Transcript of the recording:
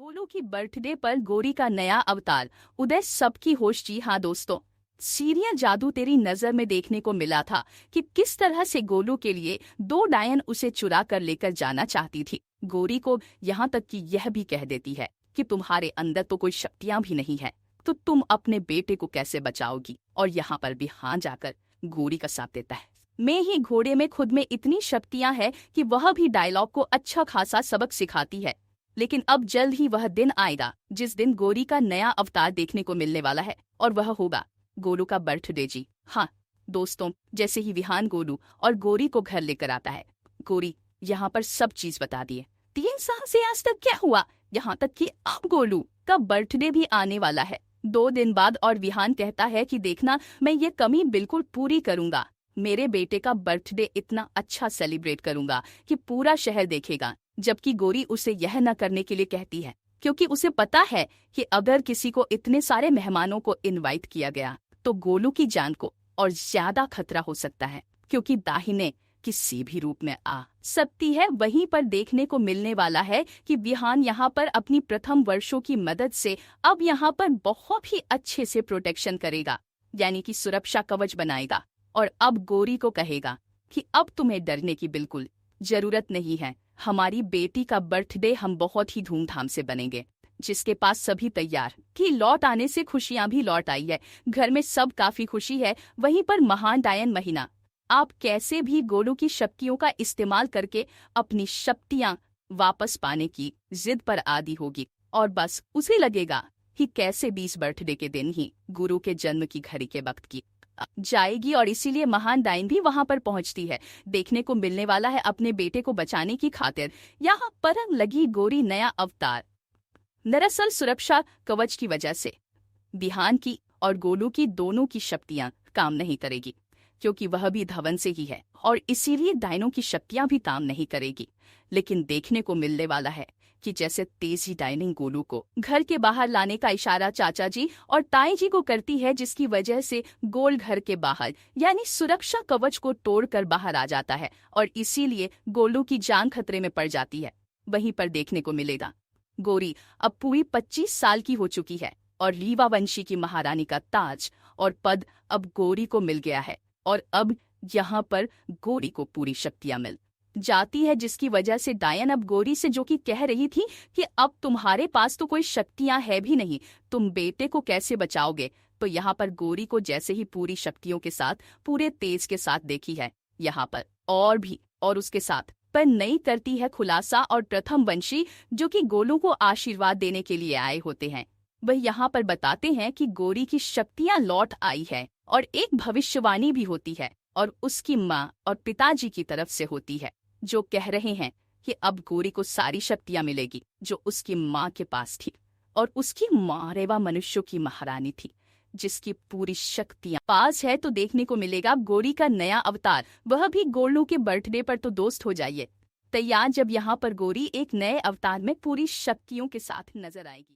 गोलू की बर्थडे पर गोरी का नया अवतार उदय सबकी होश। जी हाँ दोस्तों, सीरियल जादू तेरी नजर में देखने को मिला था कि किस तरह से गोलू के लिए दो डायन उसे चुरा कर लेकर जाना चाहती थी। गोरी को यहाँ तक कि यह भी कह देती है कि तुम्हारे अंदर तो कोई शक्तियां भी नहीं है, तो तुम अपने बेटे को कैसे बचाओगी। और यहाँ पर भी हाँ जाकर गोरी का साथ देता है, मैं ही घोड़े में खुद में इतनी शक्तियां है कि वह भी डायलॉग को अच्छा खासा सबक सिखाती है। लेकिन अब जल्द ही वह दिन आएगा जिस दिन गोरी का नया अवतार देखने को मिलने वाला है, और वह होगा गोलू का बर्थडे। जी हाँ दोस्तों, जैसे ही विहान गोलू और गोरी को घर लेकर आता है, गोरी यहाँ पर सब चीज बता दिए। 3 साल से आज तक क्या हुआ, यहाँ तक कि अब गोलू का बर्थडे भी आने वाला है 2 दिन बाद। और विहान कहता है कि देखना, मैं ये कमी बिल्कुल पूरी करूंगा। मेरे बेटे का बर्थडे इतना अच्छा सेलिब्रेट करूंगा कि पूरा शहर देखेगा। जबकि गोरी उसे यह न करने के लिए कहती है, क्योंकि उसे पता है कि अगर किसी को इतने सारे मेहमानों को इनवाइट किया गया तो गोलू की जान को और ज्यादा खतरा हो सकता है, क्योंकि दाहिने किसी भी रूप में आ सकती है। वहीं पर देखने को मिलने वाला है कि विहान यहाँ पर अपनी प्रथम वर्षों की मदद से अब यहाँ पर बहुत ही अच्छे से प्रोटेक्शन करेगा, यानी कि सुरक्षा कवच बनाएगा। और अब गोरी को कहेगा कि अब तुम्हें डरने की बिल्कुल जरूरत नहीं है। हमारी बेटी का बर्थडे हम बहुत ही धूमधाम से बनेंगे, जिसके पास सभी तैयार कि लौट आने से खुशियां भी लौट आई है। घर में सब काफी खुशी है। वहीं पर महान डायन महीना आप कैसे भी गोलू की शक्तियों का इस्तेमाल करके अपनी शक्तियां वापस पाने की जिद पर आदी होगी, और बस उसे लगेगा कि कैसे 20 बर्थडे के दिन ही गुरु के जन्म की घड़ी के वक्त की जाएगी। और इसीलिए महान डायन भी वहां पर पहुंचती है। देखने को मिलने वाला है अपने बेटे को बचाने की खातिर यहाँ पर लगी गोरी नया अवतार। दरअसल सुरक्षा कवच की वजह से विहान की और गोलू की दोनों की शक्तियां काम नहीं करेगी, क्योंकि वह भी धवन से ही है, और इसीलिए डायनों की शक्तियां भी काम नहीं करेगी। लेकिन देखने को मिलने वाला है कि जैसे तेजी डायनिंग गोलू को घर के बाहर लाने का इशारा चाचा जी और ताई जी को करती है, जिसकी वजह से गोल घर के बाहर यानी सुरक्षा कवच को तोड़कर बाहर आ जाता है, और इसीलिए गोलू की जान खतरे में पड़ जाती है। वहीं पर देखने को मिलेगा गोरी अब पूरी 25 साल की हो चुकी है, और रीवा वंशी की महारानी का ताज और पद अब गोरी को मिल गया है। और अब यहाँ पर गोरी को पूरी शक्तियां मिल जाती है, जिसकी वजह से डायन अब गोरी से जो कि कह रही थी कि अब तुम्हारे पास तो कोई शक्तियां है भी नहीं, तुम बेटे को कैसे बचाओगे। तो यहाँ पर गोरी को जैसे ही पूरी शक्तियों के साथ पूरे तेज के साथ देखी है यहाँ पर और भी, और उसके साथ पर नई करती है खुलासा। और प्रथम वंशी जो कि गोलू को आशीर्वाद देने के लिए आए होते हैं, वह यहाँ पर बताते हैं कि गोरी की शक्तियां लौट आई है, और एक भविष्यवाणी भी होती है, और उसकी माँ और पिताजी की तरफ से होती है, जो कह रहे हैं कि अब गोरी को सारी शक्तियां मिलेगी जो उसकी माँ के पास थी। और उसकी माँ रेवा मनुष्यों की महारानी थी, जिसकी पूरी शक्तियां पास है। तो देखने को मिलेगा गोरी का नया अवतार, वह भी गोलू के बर्थडे पर। तो दोस्त हो जाइए तैयार, जब यहाँ पर गोरी एक नए अवतार में पूरी शक्तियों के साथ नजर आएगी।